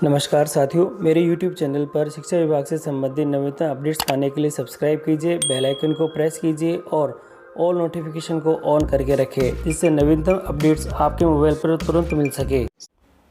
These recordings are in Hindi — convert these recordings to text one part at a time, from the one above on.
नमस्कार साथियों, मेरे YouTube चैनल पर शिक्षा विभाग से संबंधित नवीनतम अपडेट्स पाने के लिए सब्सक्राइब कीजिए, बेल आइकन को प्रेस कीजिए और ऑल नोटिफिकेशन को ऑन करके रखें, जिससे नवीनतम अपडेट्स आपके मोबाइल पर तुरंत मिल सके।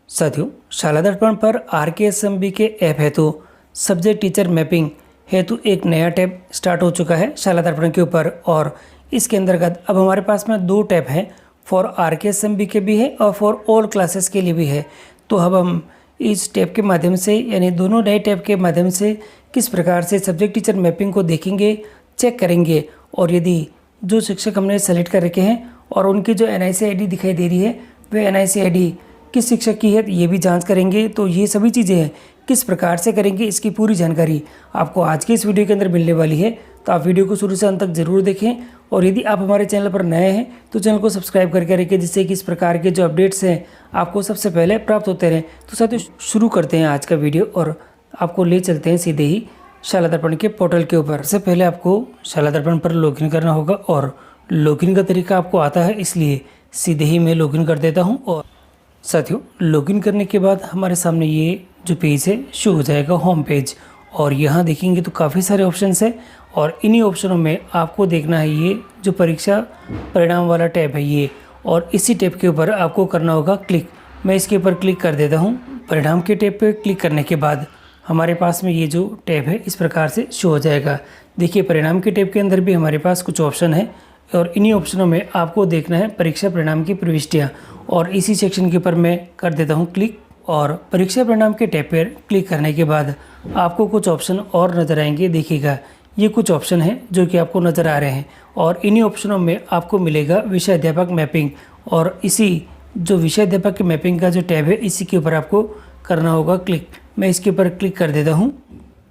साथियों, शाला दर्पण पर RKSMB के ऐप हेतु सब्जेक्ट टीचर मैपिंग हेतु एक नया टैब स्टार्ट हो चुका है शाला दर्पण के ऊपर। और इसके अंतर्गत अब हमारे पास में दो टैब हैं, फॉर RKSMB के भी है और फॉर ऑल क्लासेस के लिए भी है। तो अब हम इस टैब के माध्यम से यानी दोनों नए टैब के माध्यम से किस प्रकार से सब्जेक्ट टीचर मैपिंग को देखेंगे, चेक करेंगे। और यदि जो शिक्षक हमने सेलेक्ट कर रखे हैं और उनकी जो NIC ID दिखाई दे रही है वह NIC ID किस शिक्षक की है ये भी जांच करेंगे। तो ये सभी चीज़ें हैं, किस प्रकार से करेंगे इसकी पूरी जानकारी आपको आज के इस वीडियो के अंदर मिलने वाली है। तो आप वीडियो को शुरू से अंत तक जरूर देखें और यदि आप हमारे चैनल पर नए हैं तो चैनल को सब्सक्राइब करके रखें, जिससे कि इस प्रकार के जो अपडेट्स हैं आपको सबसे पहले प्राप्त होते रहें। तो साथियों, शुरू करते हैं आज का वीडियो और आपको ले चलते हैं सीधे ही शाला दर्पण के पोर्टल के ऊपर। सबसे पहले आपको शाला दर्पण पर लॉगिन करना होगा और लॉगिन का तरीका आपको आता है, इसलिए सीधे ही मैं लॉगिन कर देता हूँ। और साथियों, लॉगिन करने के बाद हमारे सामने ये जो पेज है शो हो जाएगा, होम पेज। और यहाँ देखेंगे तो काफ़ी सारे ऑप्शंस हैं और इन्हीं ऑप्शनों में आपको देखना है ये जो परीक्षा परिणाम वाला टैब है ये, और इसी टैब के ऊपर आपको करना होगा क्लिक। मैं इसके ऊपर क्लिक कर देता हूँ। परिणाम के टैब पे क्लिक करने के बाद हमारे पास में ये जो टैब है इस प्रकार से शो हो जाएगा। देखिए, परिणाम के टैब के अंदर भी हमारे पास कुछ ऑप्शन है और इन्हीं ऑप्शनों में आपको देखना है परीक्षा परिणाम की प्रविष्टियाँ। और इसी सेक्शन के ऊपर मैं कर देता हूँ क्लिक। और परीक्षा परिणाम के टैब पर क्लिक करने के बाद आपको कुछ ऑप्शन और नज़र आएंगे। देखिएगा, ये कुछ ऑप्शन हैं जो कि आपको नज़र आ रहे हैं और इन्हीं ऑप्शनों में आपको मिलेगा विषय अध्यापक मैपिंग। और इसी जो विषय अध्यापक की मैपिंग का जो टैब है इसी के ऊपर आपको करना होगा क्लिक। मैं इसके ऊपर क्लिक कर देता हूँ।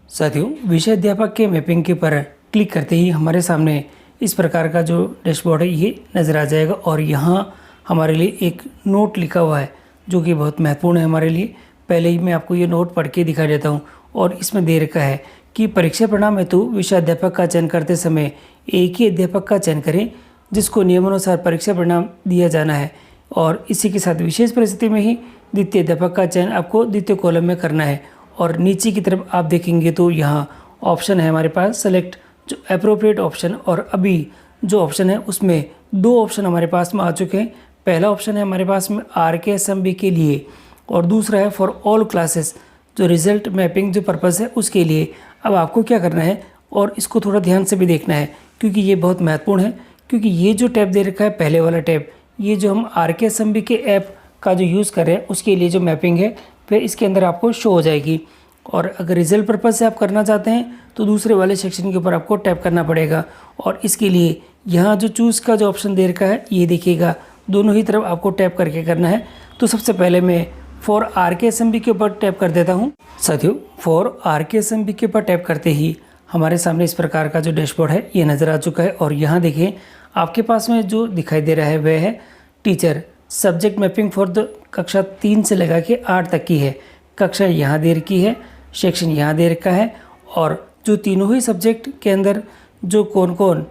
साथियों, विषय अध्यापक के मैपिंग के ऊपर क्लिक करते ही हमारे सामने इस प्रकार का जो डैशबोर्ड है ये नज़र आ जाएगा। और यहाँ हमारे लिए एक नोट लिखा हुआ है जो कि बहुत महत्वपूर्ण है हमारे लिए। पहले ही मैं आपको ये नोट पढ़ के दिखा देता हूँ। और इसमें दे रखा है कि परीक्षा परिणाम हेतु विषय अध्यापक का चयन करते समय एक ही अध्यापक का चयन करें जिसको नियमानुसार परीक्षा परिणाम दिया जाना है। और इसी के साथ विशेष परिस्थिति में ही द्वितीय अध्यापक का चयन आपको द्वितीय कॉलम में करना है। और नीचे की तरफ आप देखेंगे तो यहाँ ऑप्शन है हमारे पास सेलेक्ट जो अप्रोप्रिएट ऑप्शन। और अभी जो ऑप्शन है उसमें दो ऑप्शन हमारे पास में आ चुके हैं। पहला ऑप्शन है हमारे पास में RKSMB के लिए और दूसरा है फॉर ऑल क्लासेस जो रिजल्ट मैपिंग जो पर्पज़ है उसके लिए। अब आपको क्या करना है और इसको थोड़ा ध्यान से भी देखना है क्योंकि ये बहुत महत्वपूर्ण है। क्योंकि ये जो टैब दे रखा है पहले वाला टैब, ये जो हम RKSMB के ऐप का जो यूज़ कर रहे हैं उसके लिए जो मैपिंग है वह इसके अंदर आपको शो हो जाएगी। और अगर रिजल्ट पर्पज़ से आप करना चाहते हैं तो दूसरे वाले सेक्शन के ऊपर आपको टैप करना पड़ेगा। और इसके लिए यहाँ जो चूज़ का जो ऑप्शन दे रखा है ये देखिएगा, दोनों ही तरफ आपको टैप करके करना है। तो सबसे पहले मैं फॉर RKSMB के ऊपर टैप कर देता हूँ। साथियों, फॉर RKSMB के ऊपर टैप करते ही हमारे सामने इस प्रकार का जो डैशबोर्ड है ये नज़र आ चुका है। और यहाँ देखिए, आपके पास में जो दिखाई दे रहा है वह है teacher subject mapping for the कक्षा 3 से लगा के 8 तक की है। कक्षा यहाँ दे रखी है, सेक्शन यहाँ दे रखा है और जो तीनों ही सब्जेक्ट के अंदर जो कौन कौन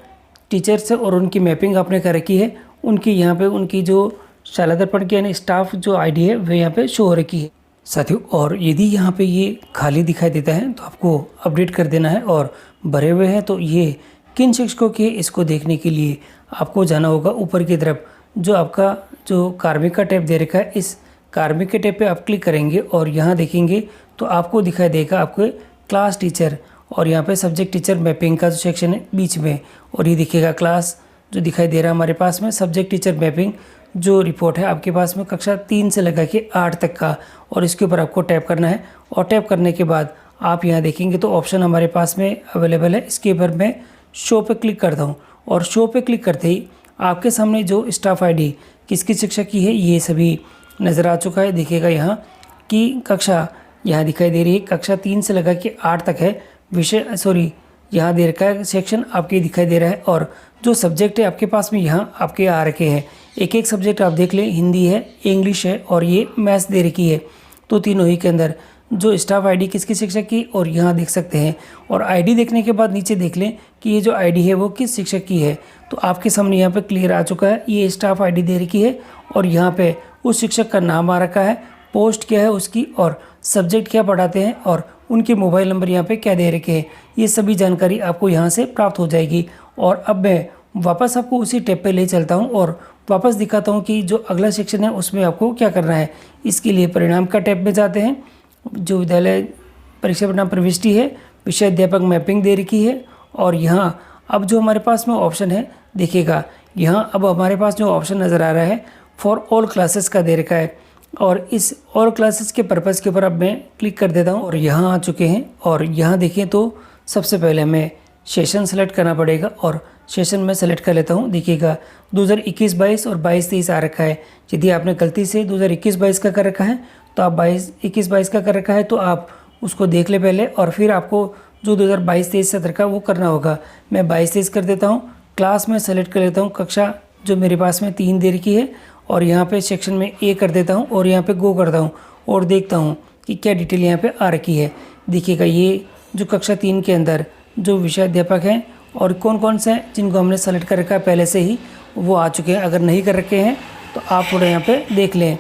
टीचर्स है और उनकी मैपिंग आपने कर रखी है उनकी यहाँ पे उनकी जो शाला दर्पण की यानी स्टाफ जो ID है वह यहाँ पे शो हो रखी है। साथियों, और यदि यहाँ पे ये खाली दिखाई देता है तो आपको अपडेट कर देना है। और भरे हुए हैं तो ये किन शिक्षकों के, इसको देखने के लिए आपको जाना होगा ऊपर की तरफ जो आपका जो कार्मिक का टैब दे रखा है, इस कार्मिक के टैब पे आप क्लिक करेंगे और यहाँ देखेंगे तो आपको दिखाई देगा आपके क्लास टीचर और यहाँ पे सब्जेक्ट टीचर मैपिंग का जो सेक्शन है बीच में। और ये दिखेगा क्लास जो दिखाई दे रहा है हमारे पास में सब्जेक्ट टीचर मैपिंग जो रिपोर्ट है आपके पास में कक्षा 3 से लगा के 8 तक का। और इसके ऊपर आपको टैप करना है और टैप करने के बाद आप यहाँ देखेंगे तो ऑप्शन हमारे पास में अवेलेबल है। इसके ऊपर मैं शो पे क्लिक करता हूँ और शो पे क्लिक करते ही आपके सामने जो स्टाफ ID किसकी शिक्षक की है ये सभी नज़र आ चुका है। देखिएगा यहाँ की कक्षा यहाँ दिखाई दे रही है, कक्षा 3 से लगा के 8 तक है। विषय यहाँ दे रखा है, सेक्शन आपके दिखाई दे रहा है और जो सब्जेक्ट है आपके पास में यहाँ आपके आ रखे हैं। एक एक सब्जेक्ट आप देख लें, हिंदी है, इंग्लिश है और ये मैथ्स दे रखी है। तो तीनों ही के अंदर जो स्टाफ ID किसकी शिक्षक की और यहाँ देख सकते हैं। और ID देखने के बाद नीचे देख लें कि ये जो ID है वो किस शिक्षक की है। तो आपके सामने यहाँ पे क्लियर आ चुका है, ये स्टाफ ID दे रखी है और यहाँ पे उस शिक्षक का नाम आ रखा है पोस्ट क्या है उसकी और सब्जेक्ट क्या पढ़ाते हैं और उनके मोबाइल नंबर यहाँ पे क्या दे रखे हैं, ये सभी जानकारी आपको यहाँ से प्राप्त हो जाएगी। और अब मैं वापस आपको उसी टैब पे ले चलता हूँ और वापस दिखाता हूँ कि जो अगला सेक्शन है उसमें आपको क्या करना है। इसके लिए परिणाम का टैब में जाते हैं, जो विद्यालय परीक्षा परिणाम प्रविष्टि है, विषय अध्यापक मैपिंग दे रखी है। और यहाँ अब जो हमारे पास में ऑप्शन है देखिएगा, यहाँ अब हमारे पास जो ऑप्शन नज़र आ रहा है फॉर ऑल क्लासेस का दे रखा है। और इस ऑल क्लासेस के पर्पज़ के ऊपर अब मैं क्लिक कर देता हूँ और यहाँ आ चुके हैं। और यहाँ देखिए तो सबसे पहले हमें सेशन सेलेक्ट करना पड़ेगा और सेशन में सेलेक्ट कर लेता हूँ। देखिएगा 2021-22 और 22-23 आ रखा है। यदि आपने गलती से 2021-22 का कर रखा है तो आप 21-22 का कर रखा है तो आप उसको देख ले पहले, और फिर आपको जो 2022-23 सत्र का वो करना होगा। मैं 22-23 कर देता हूँ। क्लास में सेलेक्ट कर लेता हूँ कक्षा जो मेरे पास में 3 दे रखी है और यहाँ पे सेक्शन में ए कर देता हूँ और यहाँ पे गो करता हूँ और देखता हूँ कि क्या डिटेल यहाँ पे आ रखी है। देखिएगा ये जो कक्षा 3 के अंदर जो विषय अध्यापक हैं और कौन कौन से हैं जिनको हमने सेलेक्ट कर रखा है पहले से ही वो आ चुके हैं। अगर नहीं कर रखे हैं तो आप थोड़ा यहाँ पे देख लें।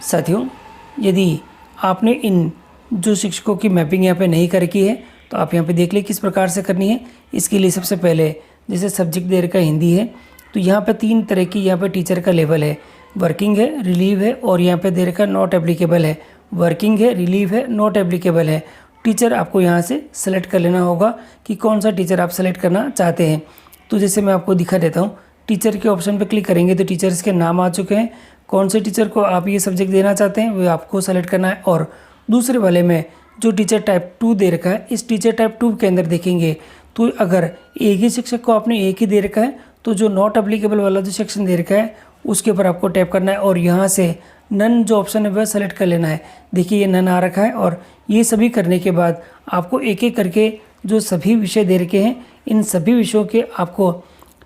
साथियों, यदि आपने इन जो शिक्षकों की मैपिंग यहाँ पे नहीं कर रखी है तो आप यहाँ पे देख लें किस प्रकार से करनी है। इसके लिए सबसे पहले जैसे सब्जेक्ट दे रखा है हिंदी है तो यहाँ पे 3 तरह की यहाँ पे टीचर का लेवल है, वर्किंग है, रिलीव है और यहाँ पे दे रखा नॉट एप्लीकेबल है। वर्किंग है, रिलीव है, नॉट एप्लीकेबल है। टीचर आपको यहाँ से सेलेक्ट कर लेना होगा कि कौन सा टीचर आप सेलेक्ट करना चाहते हैं। तो जैसे मैं आपको दिखा देता हूँ, टीचर के ऑप्शन पे क्लिक करेंगे तो टीचर्स के नाम आ चुके हैं। कौन से टीचर को आप ये सब्जेक्ट देना चाहते हैं वो आपको सेलेक्ट करना है। और दूसरे वाले में जो टीचर टाइप 2 दे रखा है, इस टीचर टाइप 2 के अंदर देखेंगे तो अगर एक ही शिक्षक को आपने एक ही दे रखा है तो जो नॉट एप्लीकेबल वाला जो सेक्शन दे रखा है उसके ऊपर आपको टैप करना है और यहाँ से नन जो ऑप्शन है वह सेलेक्ट कर लेना है। देखिए ये नन आ रखा है और ये सभी करने के बाद आपको एक एक करके जो सभी विषय दे रखे हैं इन सभी विषयों के आपको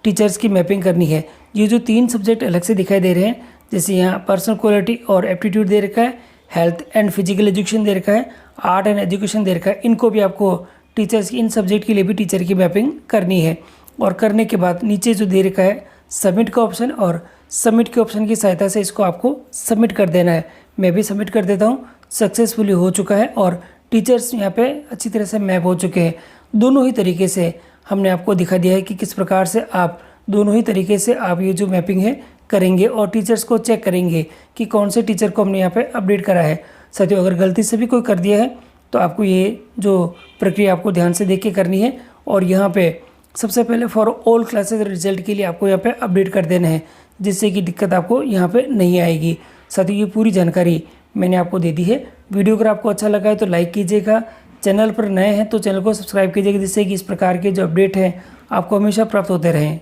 टीचर्स की मैपिंग करनी है। ये जो 3 सब्जेक्ट अलग से दिखाई दे रहे हैं, जैसे यहाँ पर्सनल क्वालिटी और एप्टीट्यूड दे रखा है, हेल्थ एंड फिजिकल एजुकेशन दे रखा है, आर्ट एंड एजुकेशन दे रखा है, इनको भी आपको टीचर्स इन सब्जेक्ट के लिए भी टीचर की मैपिंग करनी है। और करने के बाद नीचे जो दे रखा है सबमिट का ऑप्शन, और सबमिट के ऑप्शन की सहायता से इसको आपको सबमिट कर देना है। मैं भी सबमिट कर देता हूँ। सक्सेसफुली हो चुका है और टीचर्स यहाँ पे अच्छी तरह से मैप हो चुके हैं। दोनों ही तरीके से हमने आपको दिखा दिया है कि किस प्रकार से आप दोनों ही तरीके से आप ये जो मैपिंग है करेंगे और टीचर्स को चेक करेंगे कि कौन से टीचर को हमने यहाँ पे अपडेट करा है। साथियों, अगर गलती से भी कोई कर दिया है तो आपको ये जो प्रक्रिया आपको ध्यान से देख के करनी है। और यहाँ पे सबसे पहले फॉर ऑल क्लासेस रिजल्ट के लिए आपको यहाँ पे अपडेट कर देना है, जिससे कि दिक्कत आपको यहाँ पे नहीं आएगी। साथियों, ये पूरी जानकारी मैंने आपको दे दी है। वीडियो अगर आपको अच्छा लगा है तो लाइक कीजिएगा, चैनल पर नए हैं तो चैनल को सब्सक्राइब कीजिएगा, जिससे कि इस प्रकार के जो अपडेट हैं आपको हमेशा प्राप्त होते रहें।